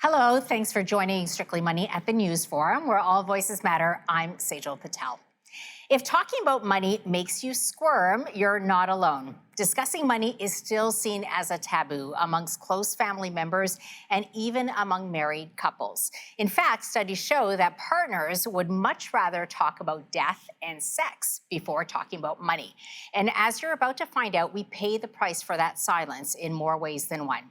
Hello, thanks for joining Strictly Money at the News Forum, where all voices matter. I'm Sejal Patel. If talking about money makes you squirm, you're not alone. Discussing money is still seen as a taboo amongst close family members and even among married couples. In fact, studies show that partners would much rather talk about death and sex before talking about money. And as you're about to find out, we pay the price for that silence in more ways than one.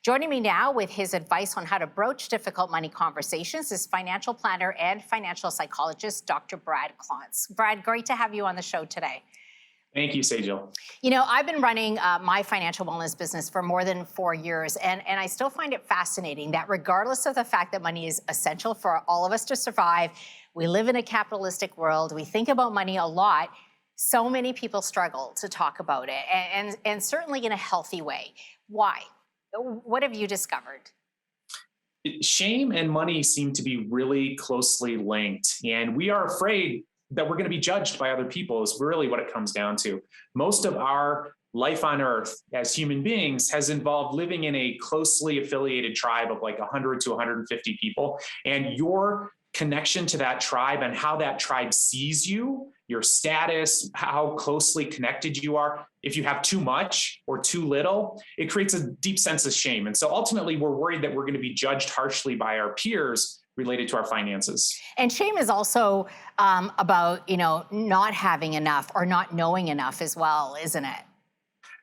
Joining me now with his advice on how to broach difficult money conversations is financial planner and financial psychologist, Dr. Brad Klontz. Brad, great to have you on the show today. Thank you, Sejal. You know, I've been running my financial wellness business for more than 4 years, and I still find it fascinating that regardless of the fact that money is essential for all of us to survive, we live in a capitalistic world, we think about money a lot, so many people struggle to talk about it, and certainly in a healthy way. Why? What have you discovered? Shame and money seem to be really closely linked, and we are afraid that we're going to be judged by other people is really what it comes down to. Most of our life on earth as human beings has involved living in a closely affiliated tribe of like 100 to 150 people. And your connection to that tribe and how that tribe sees you, your status, how closely connected you are. If you have too much or too little, it creates a deep sense of shame. And so ultimately, we're worried that we're going to be judged harshly by our peers related to our finances. And shame is also about, not having enough or not knowing enough as well, isn't it?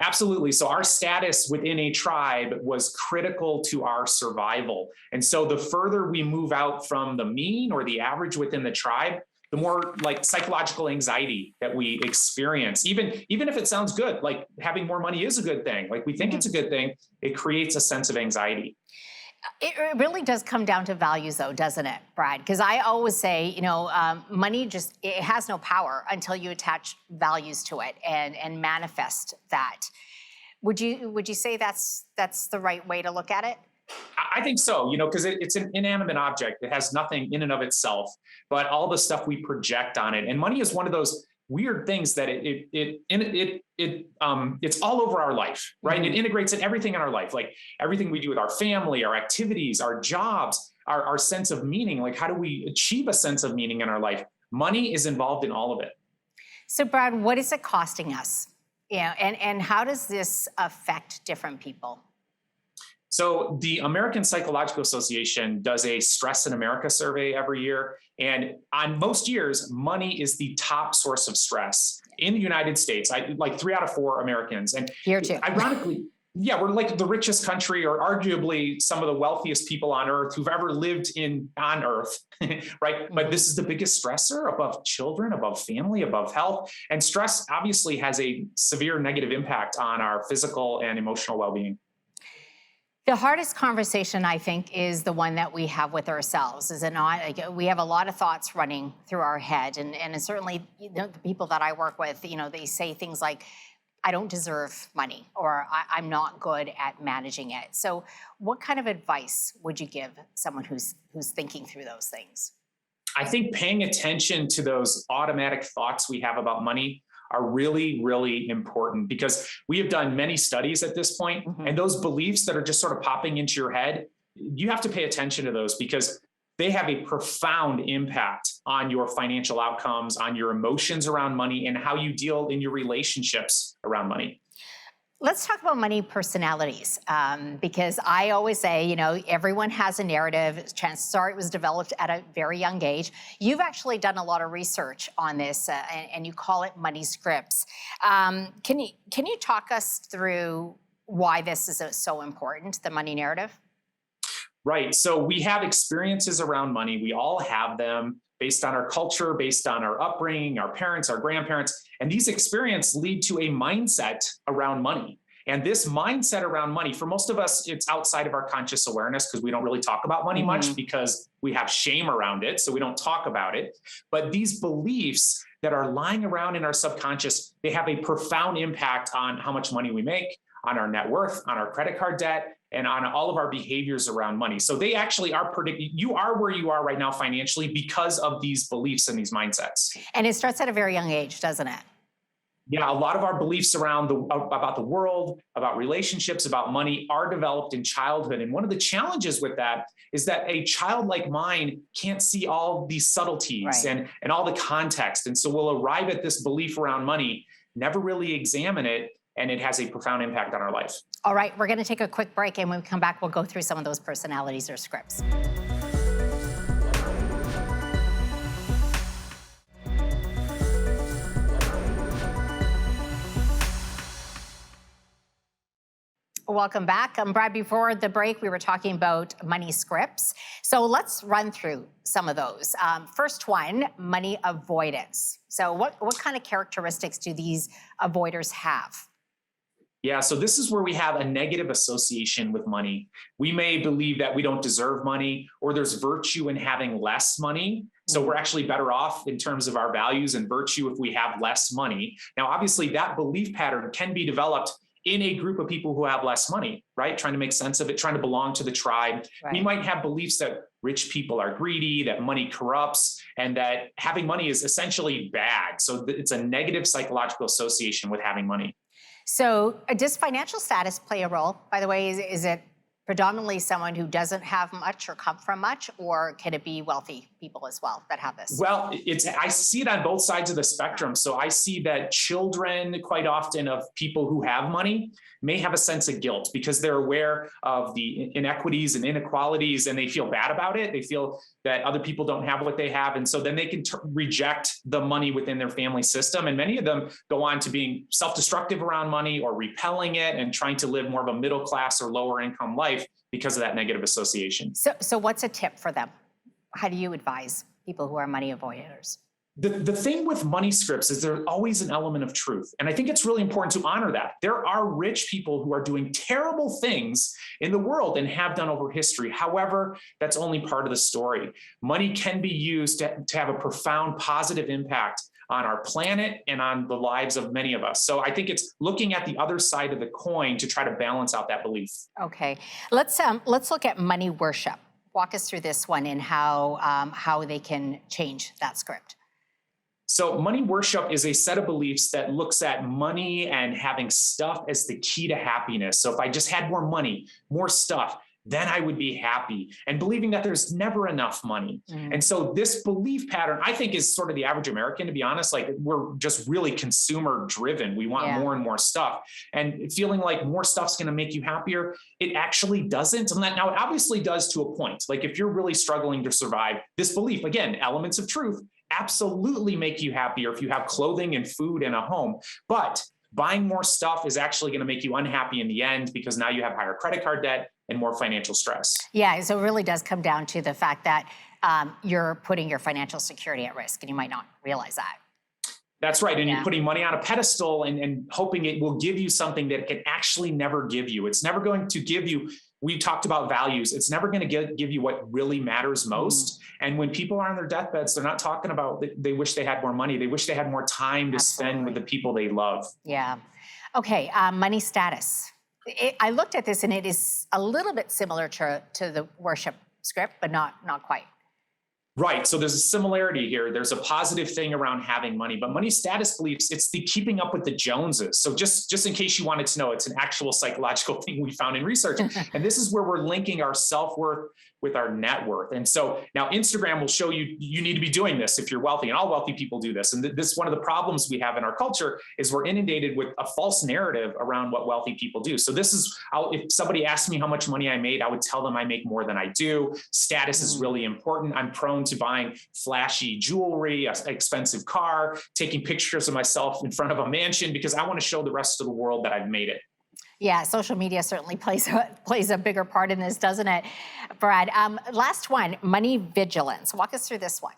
Absolutely. So our status within a tribe was critical to our survival. And so the further we move out from the mean or the average within the tribe, the more like psychological anxiety that we experience. Even if it sounds good, like having more money is a good thing, like we think it's a good thing, it creates a sense of anxiety. It really does come down to values, though, doesn't it, Brad? Because I always say, money it has no power until you attach values to it and manifest that. Would you say that's the right way to look at it? I think so, because it's an inanimate object. It has nothing in and of itself, but all the stuff we project on it. And money is one of those weird things that it's all over our life, right? Mm-hmm. It integrates in everything in our life, like everything we do with our family, our activities, our jobs, our sense of meaning. Like, how do we achieve a sense of meaning in our life? Money is involved in all of it. So, Brad, what is it costing us? And how does this affect different people? So the American Psychological Association does a Stress in America survey every year. And on most years, money is the top source of stress in the United States. Like 3 out of 4 Americans. And here too. Ironically, we're like the richest country or arguably some of the wealthiest people on earth who've ever lived on earth, right? But this is the biggest stressor above children, above family, above health. And stress obviously has a severe negative impact on our physical and emotional well-being. The hardest conversation, I think, is the one that we have with ourselves, is it not? Like, we have a lot of thoughts running through our head. And certainly, the people that I work with, they say things like, I don't deserve money, or I'm not good at managing it. So what kind of advice would you give someone who's thinking through those things? I think paying attention to those automatic thoughts we have about money are really, really important, because we have done many studies at this point, and those beliefs that are just sort of popping into your head, you have to pay attention to those because they have a profound impact on your financial outcomes, on your emotions around money, and how you deal in your relationships around money. Let's talk about money personalities, because I always say, everyone has a narrative. Chances are it was developed at a very young age. You've actually done a lot of research on this, and you call it money scripts. Can you talk us through why this is so important, the money narrative? Right. So we have experiences around money. We all have them based on our culture, based on our upbringing, our parents, our grandparents. And these experiences lead to a mindset around money. And this mindset around money, for most of us, it's outside of our conscious awareness because we don't really talk about money much because we have shame around it. So we don't talk about it. But these beliefs that are lying around in our subconscious, they have a profound impact on how much money we make, on our net worth, on our credit card debt, and on all of our behaviors around money. So they actually are predicting, you are where you are right now financially because of these beliefs and these mindsets. And it starts at a very young age, doesn't it? Yeah, a lot of our beliefs about the world, about relationships, about money are developed in childhood. And one of the challenges with that is that a childlike mind can't see all these subtleties and all the context. And so we'll arrive at this belief around money, never really examine it, and it has a profound impact on our life. All right, we're going to take a quick break, and when we come back, we'll go through some of those personalities or scripts. Welcome back. Brad, before the break, we were talking about money scripts. So let's run through some of those. First one, money avoidance. So what kind of characteristics do these avoiders have? Yeah, so this is where we have a negative association with money. We may believe that we don't deserve money, or there's virtue in having less money. So we're actually better off in terms of our values and virtue if we have less money. Now, obviously, that belief pattern can be developed in a group of people who have less money, right? Trying to make sense of it, trying to belong to the tribe. Right. We might have beliefs that rich people are greedy, that money corrupts, and that having money is essentially bad. So it's a negative psychological association with having money. So does financial status play a role? By the way, is it predominantly someone who doesn't have much or come from much, or can it be wealthy people as well that have this? Well, I see it on both sides of the spectrum. So I see that children quite often of people who have money may have a sense of guilt because they're aware of the inequities and inequalities and they feel bad about it. They feel that other people don't have what they have. And so then they can reject the money within their family system. And many of them go on to being self-destructive around money or repelling it and trying to live more of a middle class or lower income life because of that negative association. So what's a tip for them? How do you advise people who are money avoiders? The thing with money scripts is there's always an element of truth. And I think it's really important to honor that. There are rich people who are doing terrible things in the world and have done over history. However, that's only part of the story. Money can be used to have a profound positive impact on our planet and on the lives of many of us. So I think it's looking at the other side of the coin to try to balance out that belief. Okay, let's look at money worship. Walk us through this one and how they can change that script. So money worship is a set of beliefs that looks at money and having stuff as the key to happiness. So if I just had more money, more stuff, then I would be happy, and believing that there's never enough money. And so this belief pattern, I think, is sort of the average American, to be honest. Like, we're just really consumer driven. We want more and more stuff, and feeling like more stuff's going to make you happier. It actually doesn't. And now it obviously does to a point. Like, if you're really struggling to survive, this belief, again, elements of truth, absolutely make you happier if you have clothing and food and a home. But buying more stuff is actually going to make you unhappy in the end, because now you have higher credit card debt and more financial stress. Yeah, so it really does come down to the fact that you're putting your financial security at risk, and you might not realize that. That's right. And you're putting money on a pedestal and hoping it will give you something that it can actually never give you. It's never going to give you, we talked about values. It's never going to give you what really matters most. And when people are on their deathbeds, they're not talking about they wish they had more money. They wish they had more time to spend with the people they love. Yeah. Okay. Money status. I looked at this, and it is a little bit similar to the worship script, but not quite. Right. So there's a similarity here. There's a positive thing around having money, but money status beliefs, it's the keeping up with the Joneses. So just in case you wanted to know, it's an actual psychological thing we found in research. And this is where we're linking our self-worth with our net worth. And so now Instagram will show you, you need to be doing this if you're wealthy, and all wealthy people do this. And this is one of the problems we have in our culture, is we're inundated with a false narrative around what wealthy people do. So this is, if somebody asked me how much money I made, I would tell them I make more than I do. Status is really important. I'm prone to buying flashy jewelry, an expensive car, taking pictures of myself in front of a mansion, because I want to show the rest of the world that I've made it. Yeah, social media certainly plays a bigger part in this, doesn't it, Brad? Last one, money vigilance. Walk us through this one.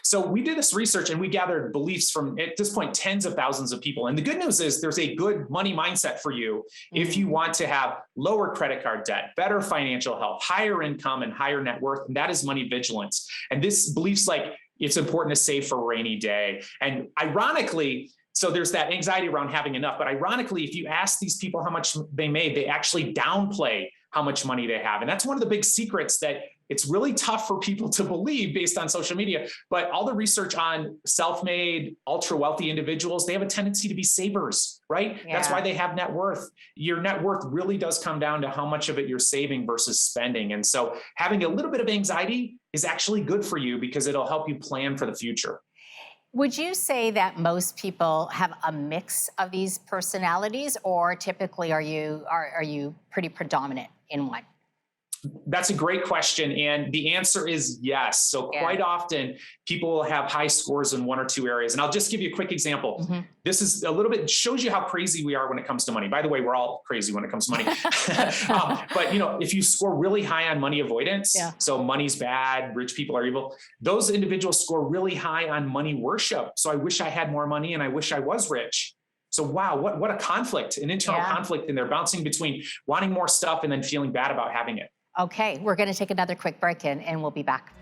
So we did this research and we gathered beliefs from, at this point, tens of thousands of people. And the good news is there's a good money mindset for you if you want to have lower credit card debt, better financial health, higher income, and higher net worth. And that is money vigilance. And this belief's like, it's important to save for a rainy day. And ironically, so there's that anxiety around having enough. But ironically, if you ask these people how much they made, they actually downplay how much money they have. And that's one of the big secrets that It's really tough for people to believe based on social media, but all the research on self-made, ultra-wealthy individuals, they have a tendency to be savers, right? Yeah. That's why they have net worth. Your net worth really does come down to how much of it you're saving versus spending. And so having a little bit of anxiety is actually good for you because it'll help you plan for the future. Would you say that most people have a mix of these personalities, or typically are you pretty predominant in one? That's a great question. And the answer is yes. So quite often people will have high scores in one or two areas. And I'll just give you a quick example. This is a little bit, shows you how crazy we are when it comes to money. By the way, we're all crazy when it comes to money. But if you score really high on money avoidance, so money's bad, rich people are evil, those individuals score really high on money worship. So I wish I had more money and I wish I was rich. So wow, what a conflict, an internal conflict, and they're bouncing between wanting more stuff and then feeling bad about having it. Okay, we're going to take another quick break and we'll be back.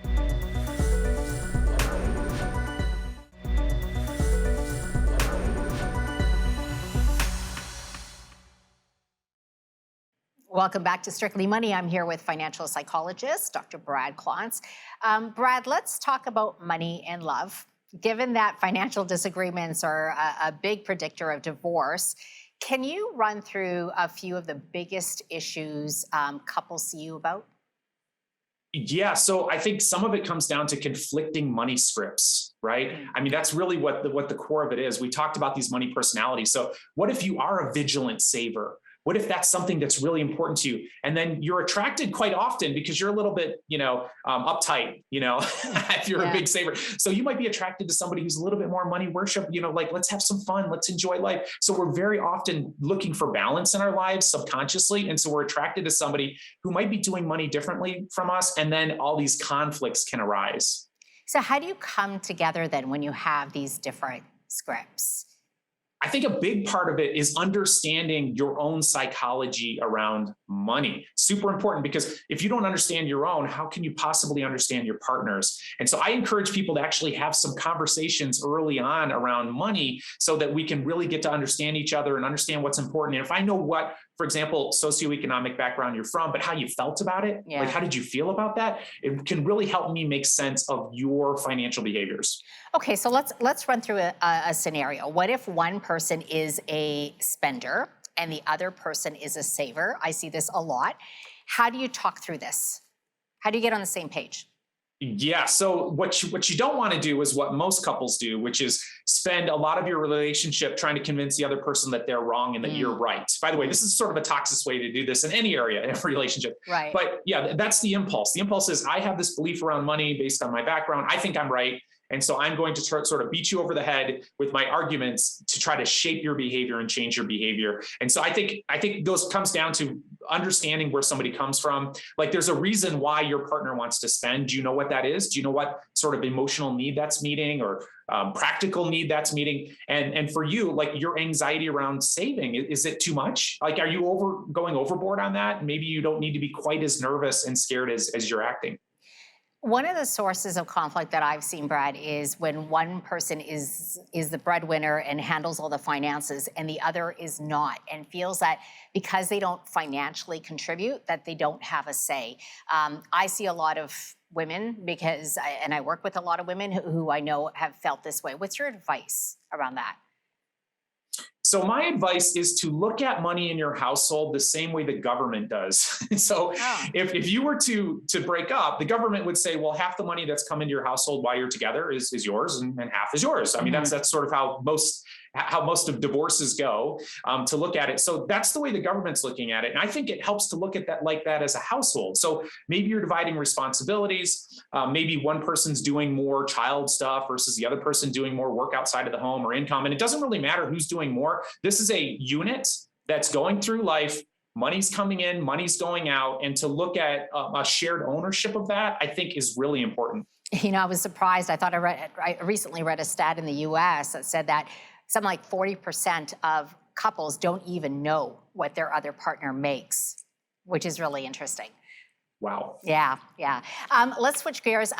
Welcome back to Strictly Money. I'm here with financial psychologist, Dr. Brad Klontz. Brad, let's talk about money and love. Given that financial disagreements are a big predictor of divorce, can you run through a few of the biggest issues couples see you about? Yeah, so I think some of it comes down to conflicting money scripts, right? I mean, that's really what the core of it is. We talked about these money personalities. So what if you are a vigilant saver? What if that's something that's really important to you? And then you're attracted quite often because you're a little bit, uptight, if you're a big saver. So you might be attracted to somebody who's a little bit more money worship, like, let's have some fun, let's enjoy life. So we're very often looking for balance in our lives subconsciously. And so we're attracted to somebody who might be doing money differently from us. And then all these conflicts can arise. So how do you come together then when you have these different scripts? I think a big part of it is understanding your own psychology around money. Super important, because if you don't understand your own, how can you possibly understand your partner's? And so I encourage people to actually have some conversations early on around money so that we can really get to understand each other and understand what's important. And if I know what, for example, socioeconomic background you're from, but how you felt about it, like how did you feel about that? It can really help me make sense of your financial behaviors. Okay, so let's run through a scenario. What if one person is a spender and the other person is a saver? I see this a lot. How do you talk through this? How do you get on the same page? Yeah. So what you don't want to do is what most couples do, which is spend a lot of your relationship trying to convince the other person that they're wrong and that you're right. By the way, this is sort of a toxic way to do this in any area of relationship. Right. But yeah, that's the impulse. The impulse is I have this belief around money based on my background. I think I'm right. And so I'm going to sort of beat you over the head with my arguments to try to shape your behavior and change your behavior. And so I think those comes down to understanding where somebody comes from. Like there's a reason why your partner wants to spend. Do you know what that is? Do you know what sort of emotional need that's meeting or practical need that's meeting? And for you, like your anxiety around saving, is it too much? Like, are you going overboard on that? Maybe you don't need to be quite as nervous and scared as you're acting. One of the sources of conflict that I've seen, Brad, is when one person is the breadwinner and handles all the finances and the other is not, and feels that because they don't financially contribute, that they don't have a say. I see a lot of women and I work with a lot of women who I know have felt this way. What's your advice around that? So my advice is to look at money in your household the same way the government does. So if you were to break up, the government would say, well, half the money that's come into your household while you're together is yours and half is yours. I mean, that's sort of how most of divorces go, to look at it. So that's the way the government's looking at it. And I think it helps to look at that like that as a household. So maybe you're dividing responsibilities. Maybe one person's doing more child stuff versus the other person doing more work outside of the home or income. And it doesn't really matter who's doing more. This is a unit that's going through life. Money's coming in, money's going out. And to look at a shared ownership of that, I think is really important. I was surprised. I recently read a stat in the US that said that something like 40% of couples don't even know what their other partner makes, which is really interesting. Wow. Yeah. Let's switch gears.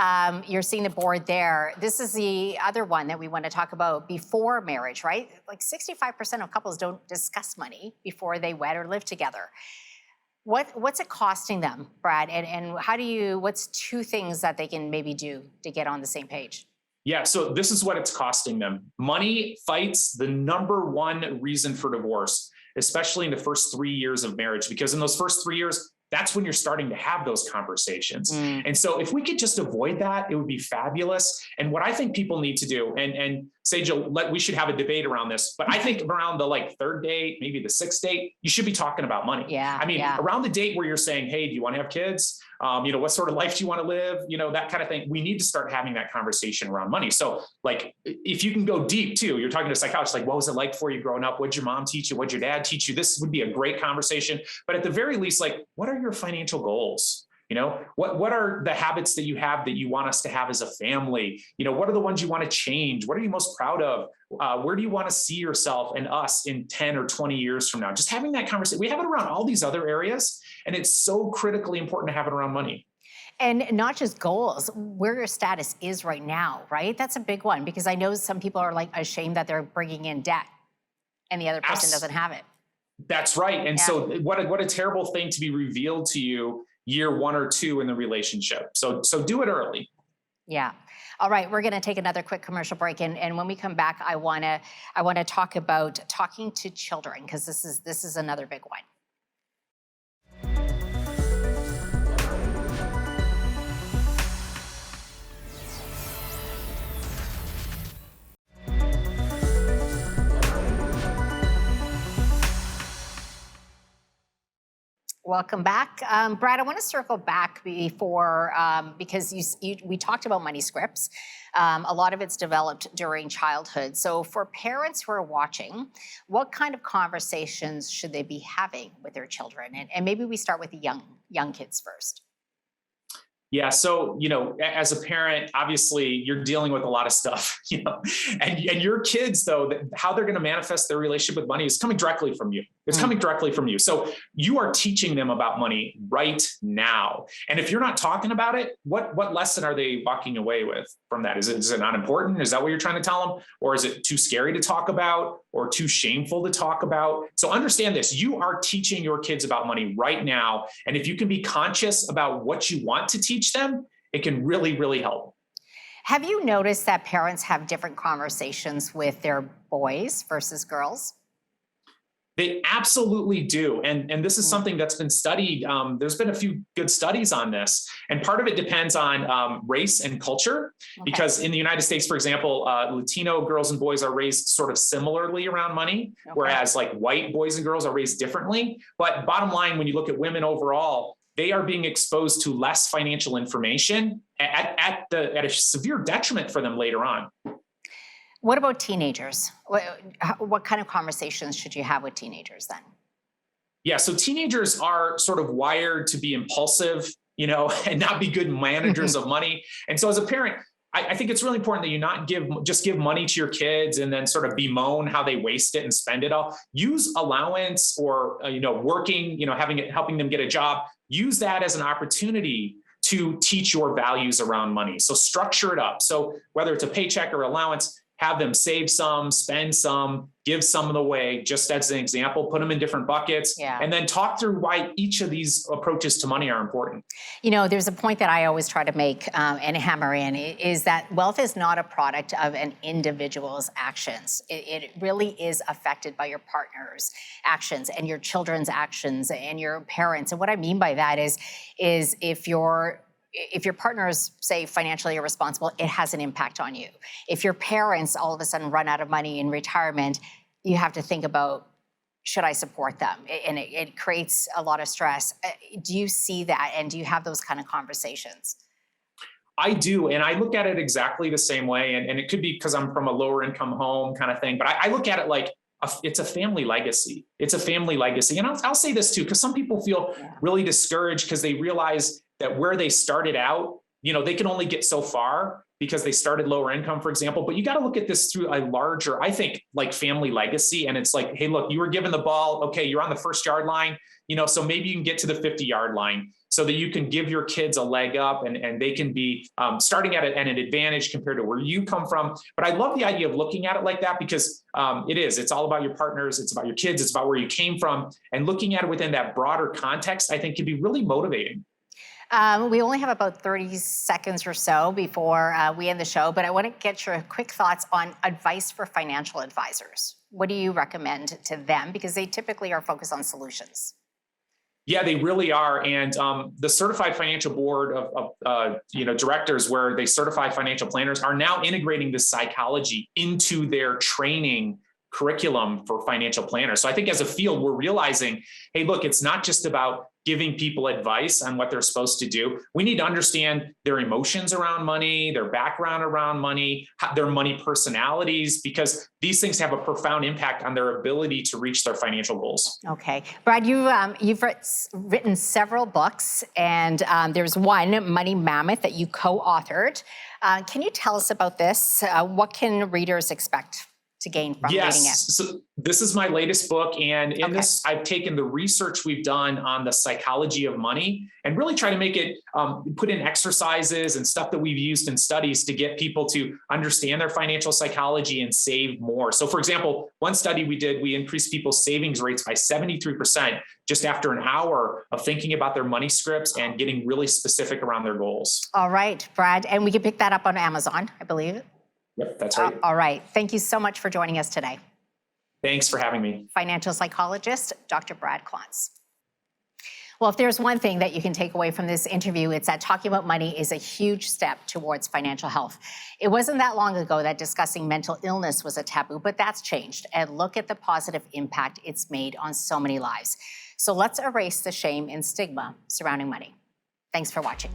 You're seeing the board there. This is the other one that we want to talk about before marriage, right? Like 65% of couples don't discuss money before they wed or live together. What's it costing them, Brad? And what's two things that they can maybe do to get on the same page? Yeah, so this is what it's costing them. Money fights the number one reason for divorce, especially in the first 3 years of marriage, because in those first 3 years, that's when you're starting to have those conversations. And so if we could just avoid that, it would be fabulous. And what I think people need to do, and Sejal, we should have a debate around this, but I think around the third date, maybe the sixth date, you should be talking about money. Yeah. I mean, around the date where you're saying, hey, do you want to have kids? What sort of life do you want to live? That kind of thing. We need to start having that conversation around money. So if you can go deep too, you're talking to a psychologist, what was it like for you growing up? What'd your mom teach you? What'd your dad teach you? This would be a great conversation. But at the very least, what are your financial goals? What are the habits that you have that you want us to have as a family? What are the ones you want to change? What are you most proud of? Where do you want to see yourself and us in 10 or 20 years from now? Just having that conversation. We have it around all these other areas, and it's so critically important to have it around money. And not just goals, where your status is right now, right? That's a big one, because I know some people are ashamed that they're bringing in debt and the other person doesn't have it. That's right. And so what a terrible thing to be revealed to you year 1 or 2 in the relationship. So do it early. Yeah. All right. We're going to take another quick commercial break. And when we come back, I want to talk about talking to children, because this is another big one. Welcome back. Brad, I want to circle back before, because we talked about money scripts. A lot of it's developed during childhood. So for parents who are watching, what kind of conversations should they be having with their children? And maybe we start with the young kids first. Yeah. So, as a parent, obviously you're dealing with a lot of stuff, and your kids, though, how they're going to manifest their relationship with money is coming directly from you. It's coming directly from you. So you are teaching them about money right now. And if you're not talking about it, what lesson are they walking away with from that? Is it not important? Is that what you're trying to tell them? Or is it too scary to talk about or too shameful to talk about? So understand this, you are teaching your kids about money right now. And if you can be conscious about what you want to teach them, it can really, really help. Have you noticed that parents have different conversations with their boys versus girls? They absolutely do. And this is something that's been studied. There's been a few good studies on this. And part of it depends on race and culture, because in the United States, for example, Latino girls and boys are raised sort of similarly around money, whereas white boys and girls are raised differently. But bottom line, when you look at women overall, they are being exposed to less financial information at a severe detriment for them later on. What about teenagers? What kind of conversations should you have with teenagers then? Yeah, so teenagers are sort of wired to be impulsive, and not be good managers of money. And so as a parent, I think it's really important that you not just give money to your kids and then sort of bemoan how they waste it and spend it all. Use allowance or, working, helping them get a job. Use that as an opportunity to teach your values around money. So structure it up. So whether it's a paycheck or allowance, have them save some, spend some, give some of the way, just as an example, put them in different buckets, and then talk through why each of these approaches to money are important. There's a point that I always try to make and hammer in is that wealth is not a product of an individual's actions. It really is affected by your partner's actions and your children's actions and your parents. And what I mean by that is if your partner is, say, financially irresponsible, it has an impact on you. If your parents all of a sudden run out of money in retirement, you have to think about, should I support them? And it creates a lot of stress. Do you see that? And do you have those kind of conversations? I do. And I look at it exactly the same way. And it could be because I'm from a lower income home kind of thing. But I look at it like it's a family legacy. It's a family legacy. And I'll say this too, because some people feel really discouraged because they realize that where they started out, they can only get so far because they started lower income, for example. But you got to look at this through a larger, I think, like family legacy. And it's like, hey, look, you were given the ball. Okay, you're on the 1st-yard line, so maybe you can get to the 50-yard line so that you can give your kids a leg up and they can be starting at an advantage compared to where you come from. But I love the idea of looking at it like that because it's all about your partners. It's about your kids. It's about where you came from. And looking at it within that broader context, I think can be really motivating. We only have about 30 seconds or so before we end the show, but I want to get your quick thoughts on advice for financial advisors. What do you recommend to them? Because they typically are focused on solutions. Yeah, they really are. And the Certified Financial Board of directors, where they certify financial planners, are now integrating this psychology into their training curriculum for financial planners. So I think as a field, we're realizing, hey, look, it's not just about giving people advice on what they're supposed to do. We need to understand their emotions around money, their background around money, their money personalities, because these things have a profound impact on their ability to reach their financial goals. Okay. Brad, you've written several books, and there's one, Money Mammoth, that you co-authored. Can you tell us about this? What can readers expect to gain from reading it? So this is my latest book. And in this, I've taken the research we've done on the psychology of money and really try to make it, put in exercises and stuff that we've used in studies to get people to understand their financial psychology and save more. So for example, one study we did, we increased people's savings rates by 73% just after an hour of thinking about their money scripts and getting really specific around their goals. All right, Brad. And we can pick that up on Amazon, I believe. Yep, that's right. All right. Thank you so much for joining us today. Thanks for having me. Financial psychologist, Dr. Brad Klontz. Well, if there's one thing that you can take away from this interview, it's that talking about money is a huge step towards financial health. It wasn't that long ago that discussing mental illness was a taboo, but that's changed. And look at the positive impact it's made on so many lives. So let's erase the shame and stigma surrounding money. Thanks for watching.